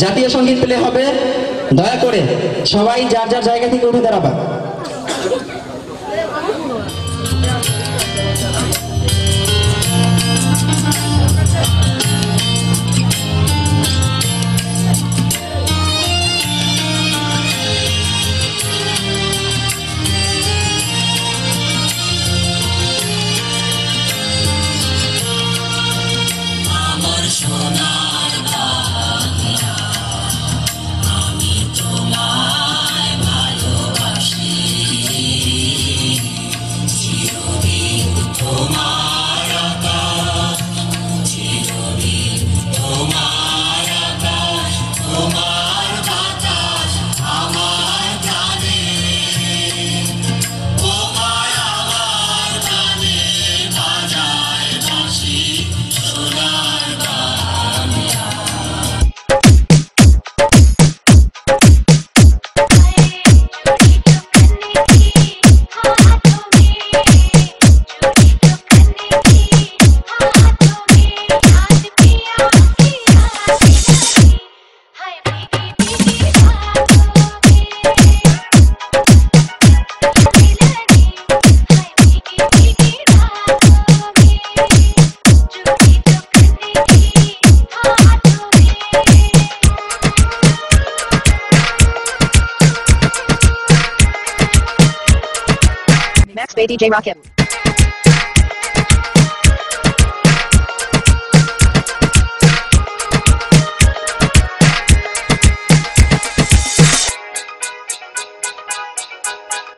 জাতীয় সঙ্গীত প্লে হবে, দয়া করে সবাই যার যার জায়গা থেকে উঠে দাঁড়াবা। Max Bay DJ Rakim.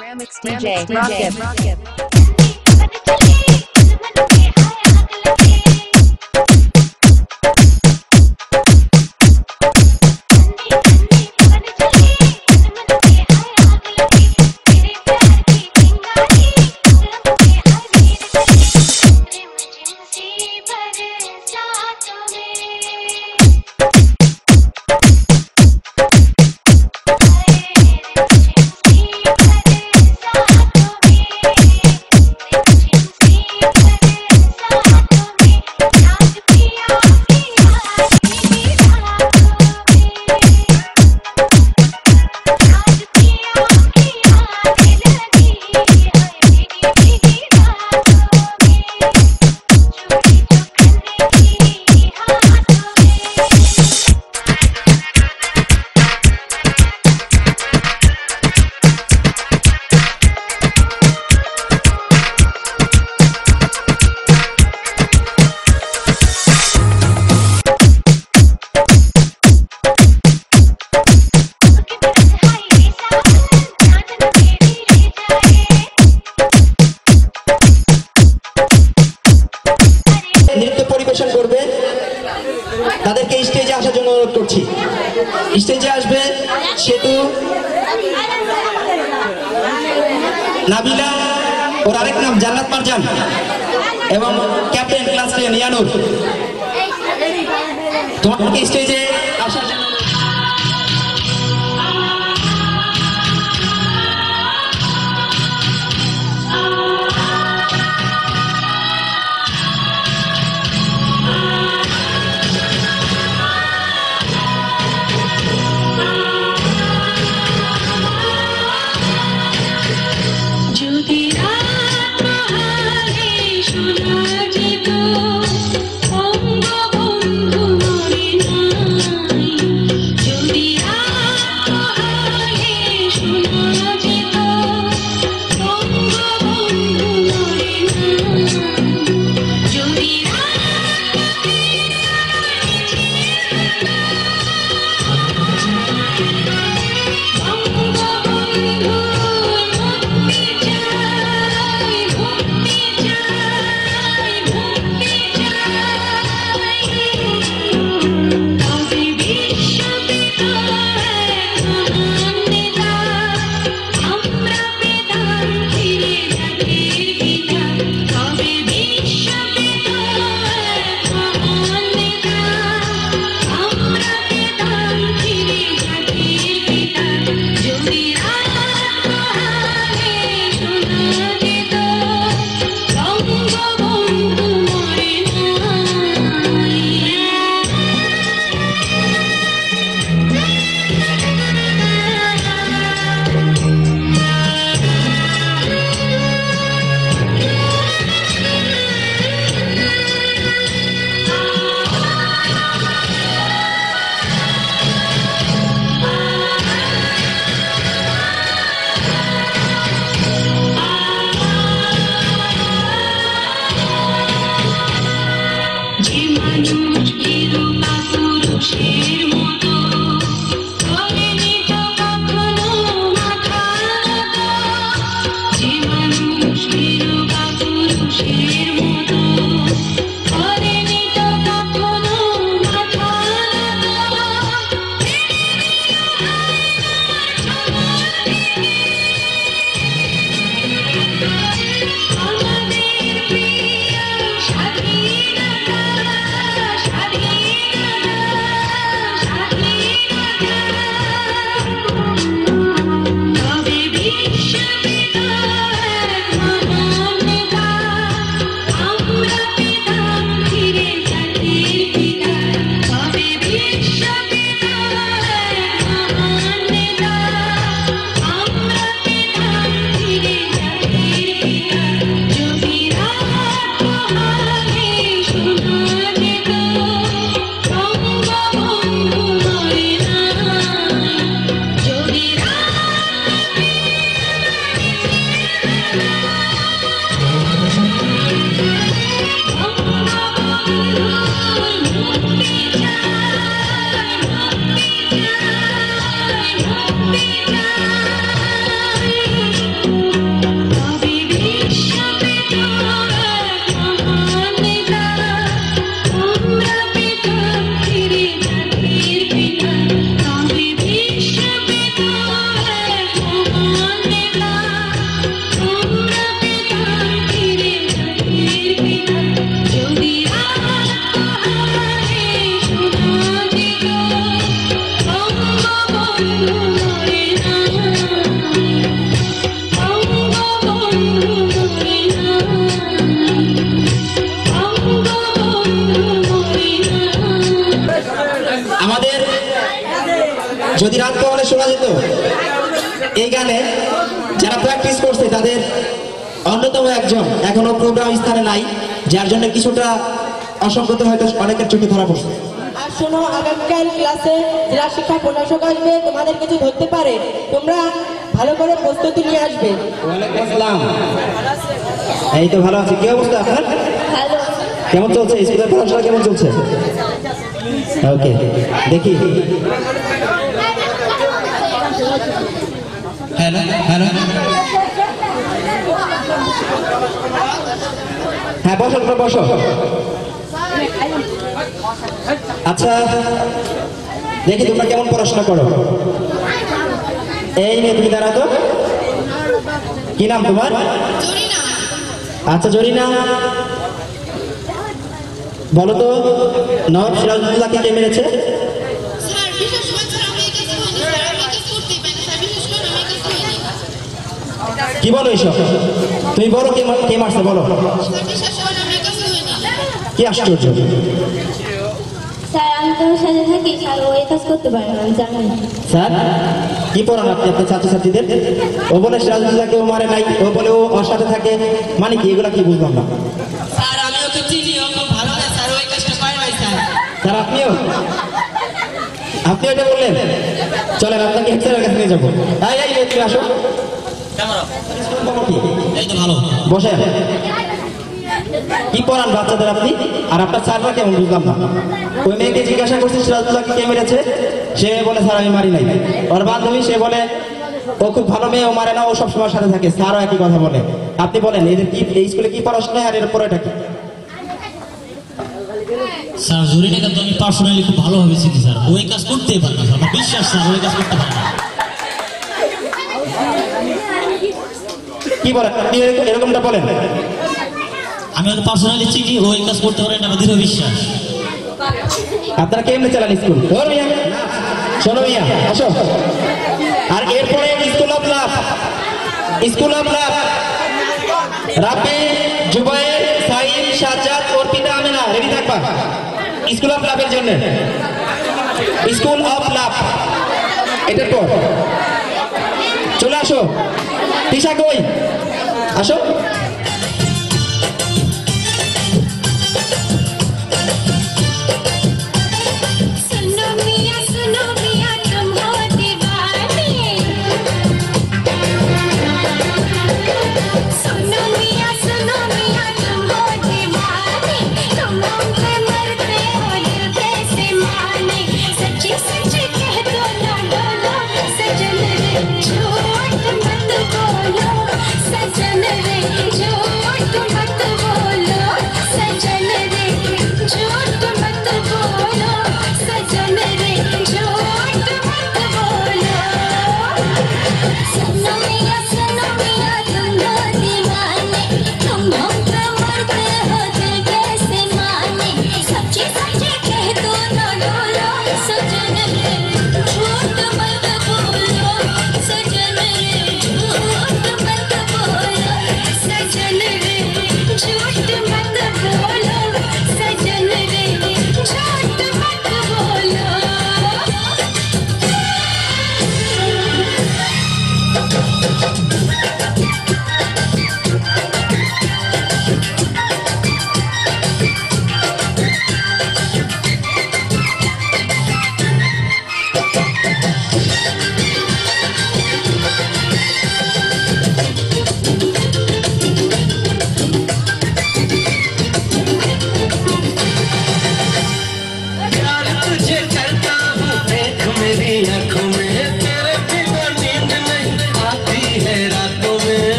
Ramix DJ Rakim. তাদেরকে স্টেজে আসার জন্য অনুরোধ করছি। স্টেজে আসবে সেতু, নাবিলা, ওর আরেক নাম জান্নাত মারজান এবং ক্যাপ্টেন ক্লাস 10 ইয়ানুর। তোমাকে স্টেজে আসার জন্য শোনা যেত বঙ্গবন্ধু মরে না। যদি রাত পোহালে শোনা যেত। এই গানে যারা প্র্যাকটিস করছে তাদের অন্যতম একজন এখনো প্রোগ্রাম স্থানে নাই, যার জন্য কিছুটা অসঙ্গত হয়তো অনেকের চোখে ধরা পড়ছে। আর শোনো, আগামীকাল ক্লাসে জেলা শিক্ষা প্রশাসক আসবে, তোমাদের কিছু ধরতে পারে, তোমরা ভালো করে প্রস্তুতি নিয়ে আসবে। ওয়ালাইকুম আসসালাম। এই তো ভালো আছি। কি অবস্থা আপনার? ভালো। কেমন চলছে স্কুলের পড়াশোনা, কেমন চলছে? ওকে, দেখি। হ্যালো হ্যালো, হ্যাঁ বসো বসো। আচ্ছা দেখি তোমরা কেমন পড়াশোনা করো। এই মেয়ে তুমি দাঁড়াও তো, কি নাম তোমার? আচ্ছা জরিনা, বলো তো নবাব সিরাজউদ্দৌলাকে কে মেরেছে? স্যার বিশেষ করে আমি কিছু হয়নি, স্যার আমি কিছু করতে পারি না, স্যার বিশেষ করে আমি কিছু হয়নি, কি বলো এইসব? তুমি বলো কে মারছে বলো। স্যার বিশেষ করে আমি কিছু হয়নি। কি আশ্চর্য! স্যার আমি তোমার সাথে থাকি, স্যার ও এই কাজ করতে পারে না, আমি জানি না। স্যার কি পড়ান আপনি আপনার ছাত্রছাত্রীদের? ও বলে সিরাজউদ্দৌলাকে ও মারে নাই, ও বলে ও ওর সাথে থাকে, মানে কি এগুলা কি বুঝলাম না। স্যার আমি ওকে চিনি, ও খুব ভালো না স্যার, ওই কাজটা করে নাই স্যার। স্যার আপনিও এটা বললেন? চলেন আপনাকে হেডস্যারের কাছে নিয়ে যাবো। এই তুমি আসো। এই তো ভালো। বসে কি পড়ান বাচ্চাদের আপনি? আর আপনার স্যাররা কেমন বুঝলাম না। ওই মেয়েকে জিজ্ঞাসা করছি সিরাজউদ্দৌলাকে কে মেরেছে, সে বলে স্যার আমি মারি নাই। ওর বান্ধবী সে বলে ও খুব ভালো মেয়ে, ও মারে না, ও সবসময় সাথে থাকে। স্যারও একই কথা বলে। আপনি বলেন এদের কি এই স্কুলে কি পড়াশোনা আর এর পরেটা কি? স্যার জরিনাকে তো আমি পার্সোনালি খুব ভালোভাবে চিনি স্যার, ওই কাজ করতেই পারে না স্যার, আমার বিশ্বাস স্যার ওই কাজ করতে পারে না। কি বলেন আপনি এরকমটা বলেন? আমি ওকে পার্সোনালি চিনি, ওই কাজ করতে পারে না, আমার দৃঢ় বিশ্বাস। আপনারা কেমনে চালান স্কুল? শোনো মিয়া আসো। আর এরপরে school of love, school of love, Rabi, Jubair, Saeed, Sajjad, Arpita, Amina ready থাকবা স্কুল অফ লাভের জন্য। স্কুল অফ লাভ এটার পর চলে আসো। তিশা কই? আসো। सुनो मिया तुम हो दीवाने, सुनो मिया तुम हो दीवाने, तुम हम पे मरते हो दिल कैसे माने, सच्ची सच्ची कह दो ना डोलो सजन रे, झूठ मत बोलो सजन रे, झूठ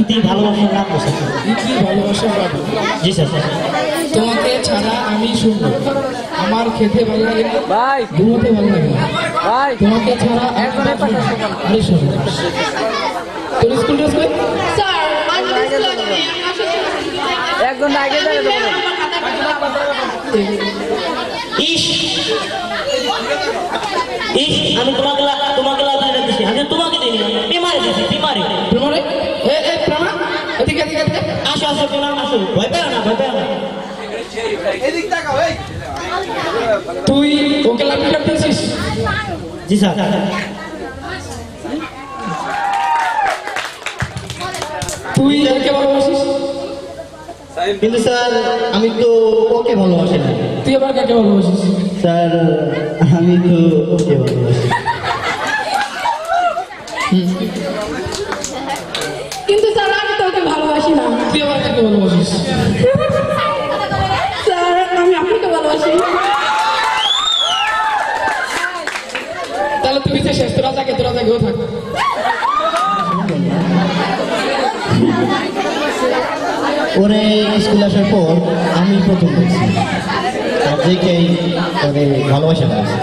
ইতি ভালোবাসার নাম বসে ইতি ভালোবাসার বাবু। জি স্যার তোমাকে ছাড়া আমি শূন্য, আমার খেতে ভালো লাগে না, ঘুমোতে ভালো লাগে না, তোমাকে ছাড়া আমি শূন্য। তোর স্কুল ড্রেস কই? স্যার আমার স্কুল লাগবে একজন আগে যাবে ইস ইস আমি তোমাকে লাভ দিছি আমি তোমাকে দিই বিমারে দিছি বিমারে প্রমাণে এ প্রমাণ এদিকে এদিকে এদিকে। আসো আসো বিমার আসো ভয় পেও না ভয় পেও না তুই ওকে লাভ করতেছিস? জি স্যার তুই একে ভালোবাসিস? কিন্তু স্যার আমি তো ওকে ভালোবাসি না তুই আবার কাকে ভালোবাসিস? স্যার আমি তো ওকে ভালোবাসি। কিন্তু স্যার আমি তো ওকে ভালোবাসি না। তুই আবার কাকে ভালোবাসিস? স্যার আমি আপনাকে ভালোবাসি। তাহলে তুই তো শেষ, তোরা জায়গায় ও থাক। ওরে স্কুল আসার পর আমি প্রথম দেখছি আর দেখেই ওরে ভালোবাসা লাগছে।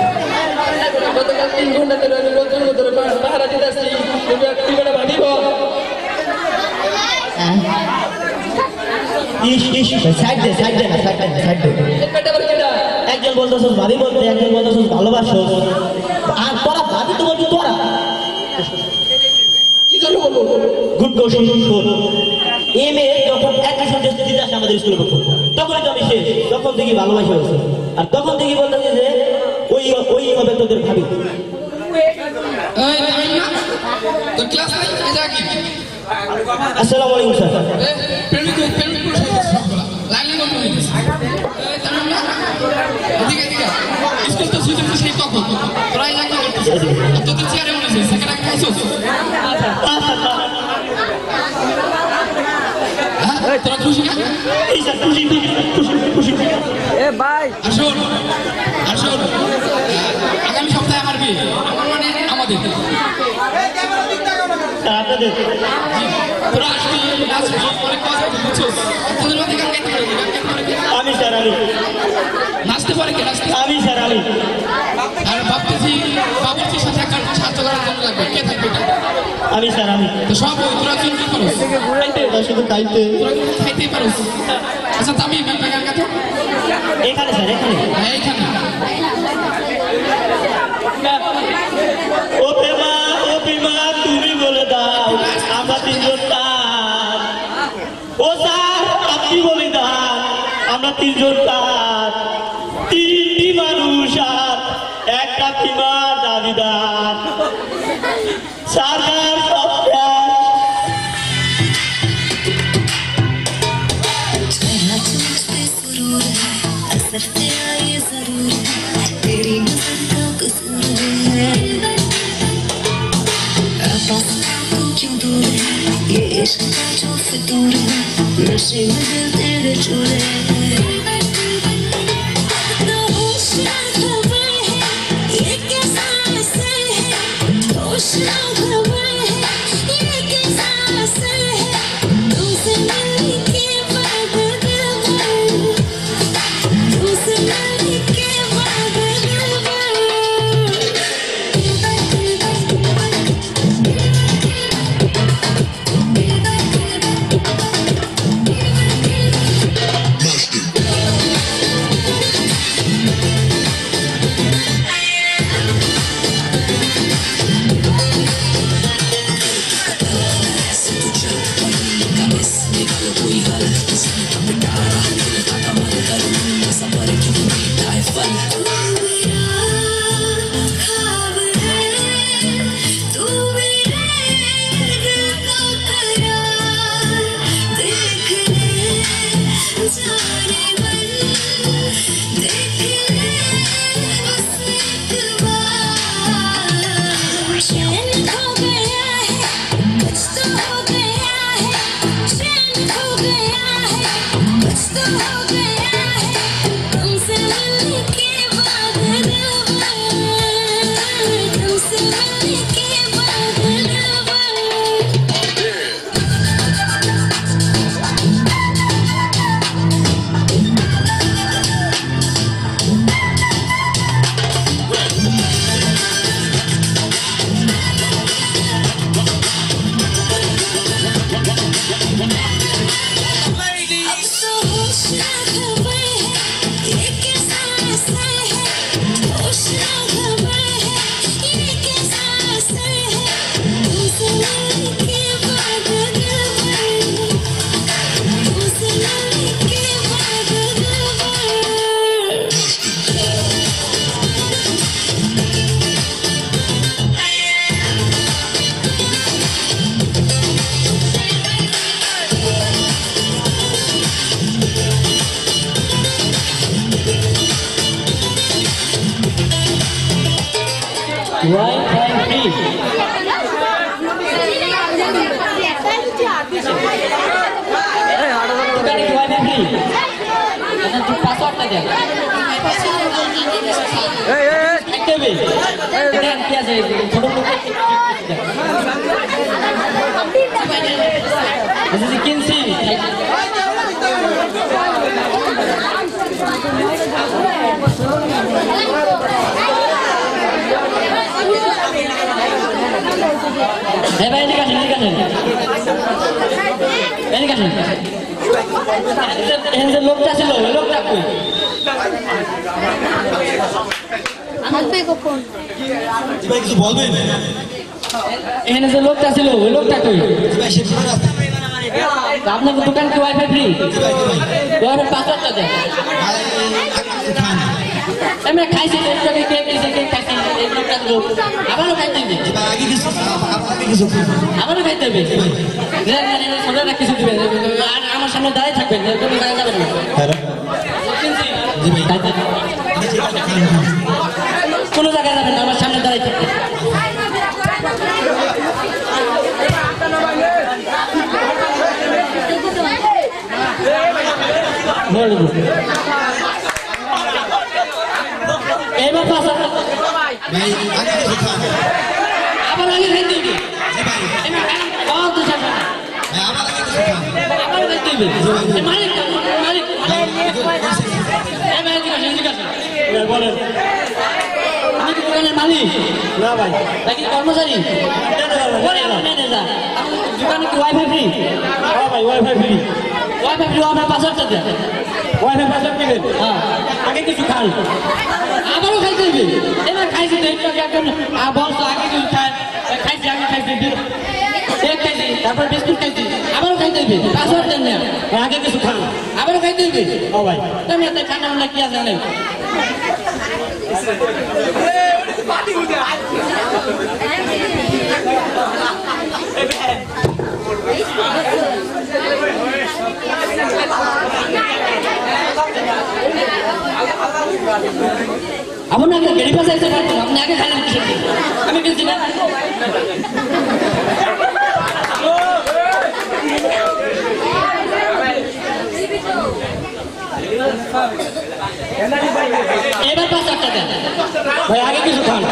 গতকাল 3 ঘন্টা ধরে আমি বলতে ধরে পাহারা দিতে আসছি, তুই বেটা ভাবিব। ইস ইস সাইড দে বেটা বলে কেডা? একজন বলতেছস ভাবি বলতে একজন বলতেছস ভালোবাসো আর তোরা ভাবি তো বলবি তোরা কি জন্য বলবো? গুড কোশ্চেন এই মেয়ে যখন অ্যাডমিশন টেস্ট দিতে আসে আমাদের স্কুলে তখনই তো আমি শেষ তখন থেকে ভালোবাসা হয়েছে আর তখন থেকে বলতেছে যে ওই হবে তোদের ভাবি এই আমি না তোর ক্লাস নাই এটা কি? আসসালামু আলাইকুম স্যার প্রেমিক করে সবগুলা লাইনে বন্ধ হয়ে গেছে। এই তামিম না এদিকে স্কুল তো ছুটি সেই কখন তোরা এই লাগা করতেছিস। আর তোদের চেয়ারে মনে হচ্ছে সেকেন্ড আগে খাইছস? হ্যাঁ তোরা খুশি না? এই স্যার খুশি খুশি আসুন আগামী সপ্তাহে আমার বিয়ে, আমার মানে আমাদের। স্যার আপনাদের তোরা আসবি পরে কথা বুঝছস? তোদের মধ্যে গান গাইতে পারবি? আমি স্যার আমি নাচতে পারে কে? নাচতে আমি স্যার আমি আর ভাবতেছি বাবুর্চির সাথে একটা সাহায্য করার জন্য লাগবে, কে থাকবে এটা? আমি স্যার আমি তো সব ওই তোরা চুল কি করস? শুধু খাইতে তোরা কিন্তু খাইতেই পারস। আচ্ছা তামিম একটা গান গাতো। এখানে স্যার এখানে হ্যাঁ এইখানে ও প্রেমা তুমি বলে দাও আমরা তিনজন কার ও স্যার আপনি বলে দাও আমরা তিনজন কার তিনটি মানুষ আর একটা প্রেমার দাবিদার সরকার সব असर तेरा ये जरूर है, तेरी नजर का कसूर है। पास तू क्यों दूर है, ये इश्क का जो फितूर है, नशे में दिल तेरे चूर है। तो होश ना खबर है, ये कैसा असर है, होश ना खबर है, ये कैसा असर है, तुमसे मिलने के बाद दिल भर, तुमसे मिलने के बाद दिल भर। तुमसे मिलने के बाद ना खबर है ये कैसा असर है होश ना खबर है ये कैसा असर है तुझसे मिलने के बाद दिल भर तुझसे मिलने के बाद दिल Wi-Fi free. দোকানে কি Wi-Fi free? আচ্ছা তুই পাসওয়ার্ডটা দে। একটা বে। দেন কি আছে ছোট ছোট। This is কিনছি। হ্যাঁ ভাই এদিকে আসেন এদিকে আসেন এদিকে আসেন এখানে যে লোকটা ছিল ওই লোকটা কই ভাই কিছু বলবেন? এখানে যে লোকটা ছিল ওই লোকটা কই ভাই সে ফোন আছে। আপনার দোকান কি ওয়াইফাই ফ্রি ওয়াইফাই পাসওয়ার্ডটা দেন আমি খাইছি লোকটাকে কেক দিয়েছে কেক খাইছি এই লোকটা লোক আবারও খাইতে দিবে আগে কিছু আবারও খাইতে হবে ছোটরা কিছু দিবে আর আমার সামনে দাঁড়িয়ে থাকবেন কোনো জায়গায় যাবেন না হ্যালো জি ভাই কোনো জায়গায় যাবেন না আমার সামনে দাঁড়িয়ে থাকবেন এবার পাশা ভাই আগে কিছু খান। আবার আগে খাইতে হবে এবার বহুত দুঃখ ভাই আবার আগে কিছু খান। আবার খাইতে হবে মালিক মালিক এবার এদিকে আসেন বলেন আপনি কি দোকানের মালিক না ভাই নাকি কর্মচারী ম্যানেজার দোকানে কি ওয়াইফাই ফ্রি হ্যাঁ ভাই wifi free wifi free wifi পাসওয়ার্ডটা দেন ওয়াইফাই পাসওয়ার্ড দিবেন। হ্যাঁ আগে কিছু খান। আবারও খাইতে হবে এবার খাইছি তো একটু একদম বলতো আগে কিছু খাই খাইছি আগে খাইছি কেক খাইছি তারপর বিস্কুট খাইছি আবারও খাইতে হবে পাসওয়ার্ড দেন না আগে কিছু খান। আবারও খাইতে হবে ও ভাই আমি এত ঠান্ডা মান্ডা কি আছে জানেন আপনার আগে গাড়ি পাশে এসে পারতো আপনি আগে খাইলেন কিসের জন্য? আমি গেছি না এবার পাঁচটা দেন ভাই আগে কিছু খান।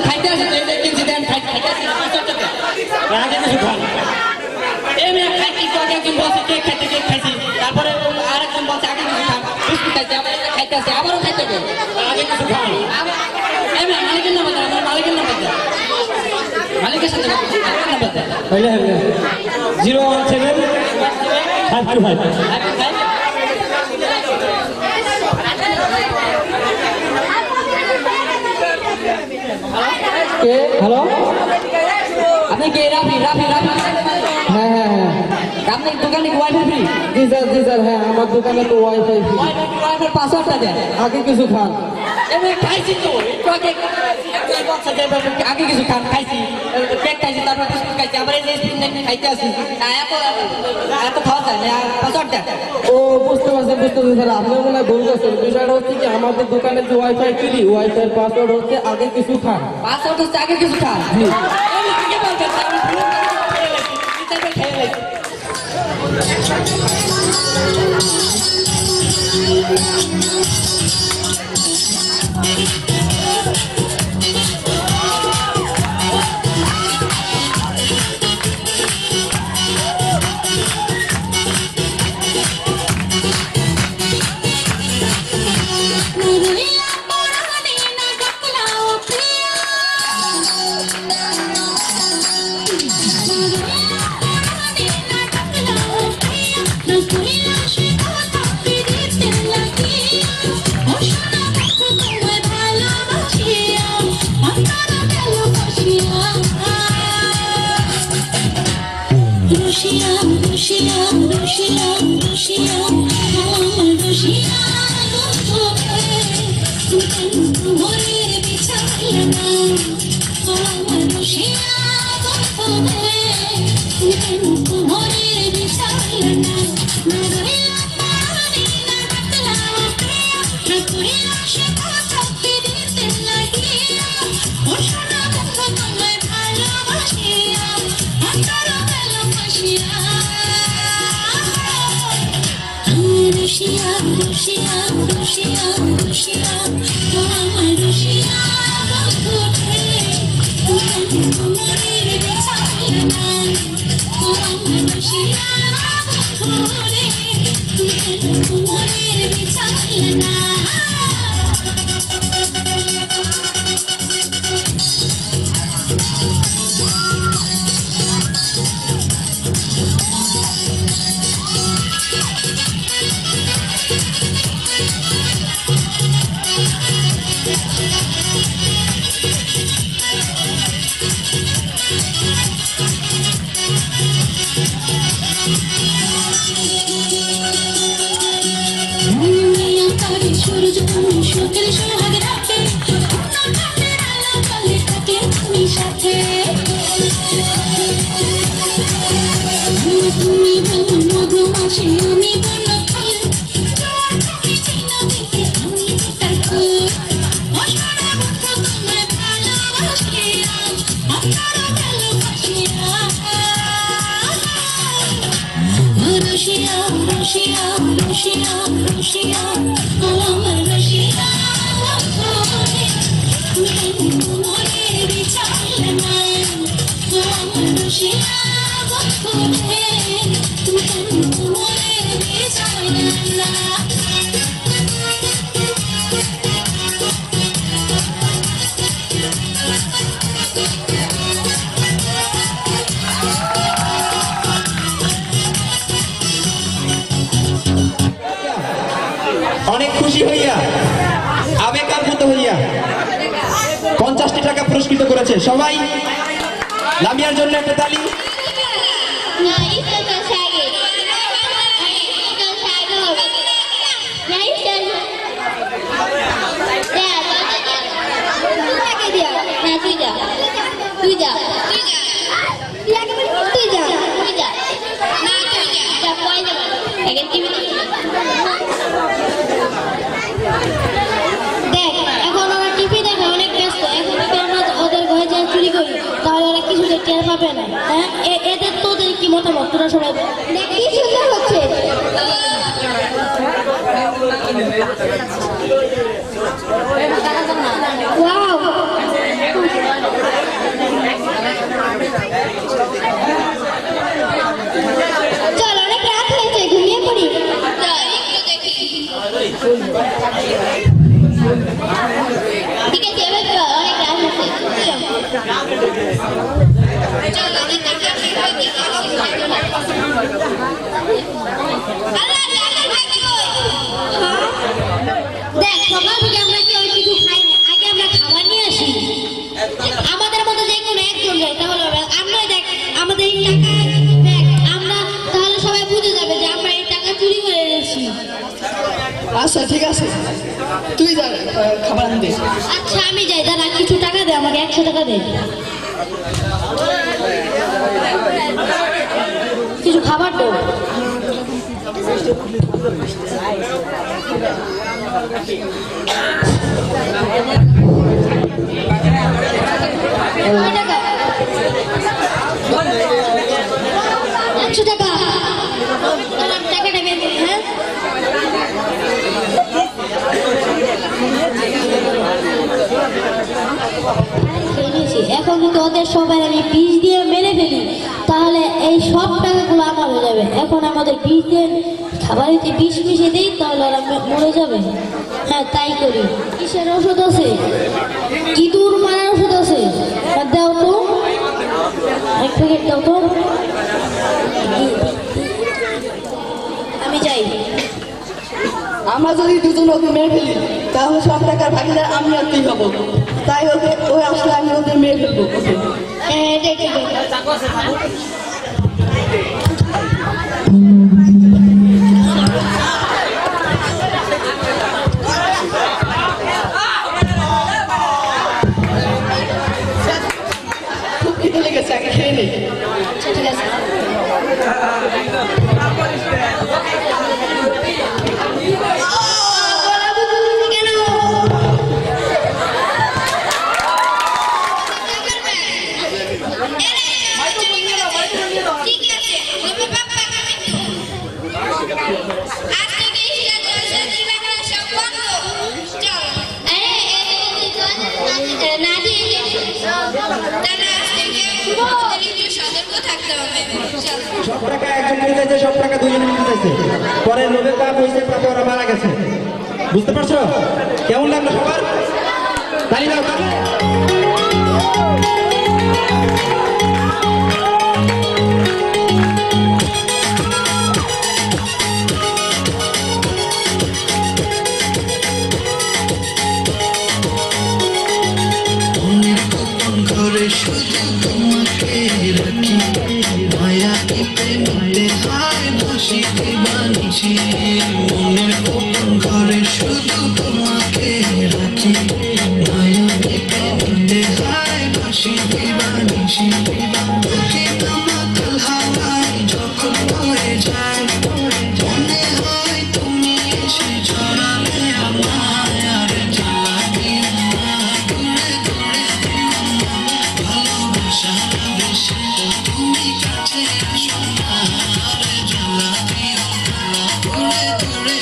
খাইতে আসি তো এই কিনছি দেন খাইতে আসি পাঁচটা দেন ভাই আগে কিছু খান। আমি খাইছি তো আগে একজন বলছে কেক খাইতে কেক খাইছি তারপরে আরেকজন বলছে আগে কিছু খান বিস্কুট খাইছে আবার খাইতে আসি আবারও খাইতে হবে আগে কিছু খান। আমি মালিকের নাম্বার দেন আমার মালিকের নাম্বার দেন মালিকের সাথে নাম্বার দেন হইলে 017 525 কে হ্যালো আপনি কে রাফি রাফি রাফি হ্যাঁ হ্যাঁ হ্যাঁ আপনার দোকানে ওয়াইফাই ফ্রি জি স্যার হ্যাঁ আমার দোকানে তো ওয়াইফাই ফ্রি ওয়াইফাই পাসওয়ার্ডটা দেন আগে কিছু খান। আমি খাইছি তো একটু আগে বলছে যে আগে কিছু খান খাইছি কেক খাইছি তারপর বিস্কুট খাইছি আবার এই যে স্প্রিং খাইতে আসি এত এত খাওয়া যায় না পাসওয়ার্ড দেন ও বুঝতে পারছেন স্যার আপনার মনে হয় ভুল করছেন বিষয়টা হচ্ছে কি আমাদের দোকানে যে ওয়াইফাই ফ্রি ওয়াইফাই পাসওয়ার্ড হচ্ছে আগে কিছু খান। পাসওয়ার্ড হচ্ছে আগে কিছু খান আমি কি বলতে আমি ভুল খেয়ে লাগছি খেয়ে লাগছি मुरैया पुराने ना डकलाओ पिया मुरैया पुराने ना डकलाओ पिया रसगुल्ला রুশিয়া রুশিয়া রুশিয়া রুশিয়া ও আমার রুশিয়া বন্ধুরে তুমি মনের বিছালে না ও আমার রুশিয়া বন্ধুরে তুমি মনের বিছালে না সূর্য তুমি সূর্যের সোহাগ রাতে চাঁদের আলো কালে থাকে তুমি সাথে তুমি বলো মধুমাছি আমি বলো ফুল তুমি চিনো দেখে আমি তার ফুল অসারা বন্ধু তোমায় ভালোবাসিয়া অসারা ভালোবাসিয়া রুশিয়া রুশিয়া রুশিয়া রুশিয়া ও আমার রুশিয়া তুমি মনের বিছালে না ও আমার রুশিয়া তুমি মনের বিছালে না অনেক খুশি হইয়া আবেগ আপ্লুত হইয়া 50টি টাকা পুরস্কৃত করেছে সবাই লামিয়ার জন্য একটা তালি দেখ এখন ওরা টিভি দেখে অনেক ব্যস্ত এখন যদি আমরা ওদের ঘরে যাই চুরি করি তাহলে ওরা কিছু টের পাবে না হ্যাঁ এদের তোদের কি মতামত তোরা সবাই দেখ কি সুন্দর হচ্ছে ওয়াও চল অনেক রাত হয়েছে ঘুমিয়ে পড়ি ঠিক আছে এবার চল অনেক রাত হয়েছে দেখ সকাল থেকে আমরা কি ওই কিছু খাই না আগে আমরা খাবার নিয়ে আসি আমাদের মধ্যে যে কোনো একজন যায় তাহলে আমরা দেখ আমাদের এই টাকা দেখ আমরা তাহলে সবাই বুঝে যাবে যে আমরা এই টাকা চুরি করে এনেছি আচ্ছা ঠিক আছে তুই যা খাবার আনতে আচ্ছা আমি যাই দাঁড়া কিছু টাকা দে আমাকে 100 টাকা দে কিছু খাবার দাও টাকা 100 টাকা তোমার টাকাটা বের করি হ্যাঁ এখন কিন্তু ওদের সবাই আমি বিষ দিয়ে মেরে ফেলি তাহলে এই সব টাকাগুলো আমার হয়ে যাবে এখন আমাদের বিষ দিয়ে খাবারেতে বিষ মিশিয়ে দিই তাহলে ওরা মরে যাবে হ্যাঁ তাই করি কিসের ওষুধ আছে ইঁদুর মারার ওষুধ আছে দাও তো এক প্যাকেট দাও তো আমি যাই আমরা যদি দুজন ওকে মেরে ফেলি তাহলে সব টাকার ভাগিদার আমি আর তুই হবো তাই ওকে ওই আসলে আমি ওদের মেরে ফেলবো ওকে হ্যাঁ ঠিক আছে খুব খিদে লেগেছে আগে খেয়ে নেই ঠিক আছে ঠিক আছে তাহলে আজ থেকে আমাদের একটু সতর্ক থাকতে হবে সব টাকা একজন নিতে চাইছে, সব টাকা দুজন নিতে চাইছে, পরে লোভে পাপ হয়েছে, পাপে ওরা মারা গেছে। বুঝতে পারছো? কেমন লাগলো সবার? তালি দাও তালি। ঘরে শুধু তোমাকে রাখি, মায়া পেতে মিটে হায় ভাসি দিবানিছি। মনের গোপন ঘরে শুধু তোমাকে রাখি, মায়া পেতে মিটে হায় ভাসি দিবানিছি। বুকের মাতাল হাওয়ায় যখন বয়ে যায়, মনে হয় তুমি এসে ছড়ালে আমায় আর জ্বালা দিও না। দূরে দূরে ভালোবাসা বেশি তুমি কাছে আসো না, আর জ্বালা দিও না। দূরে দূরে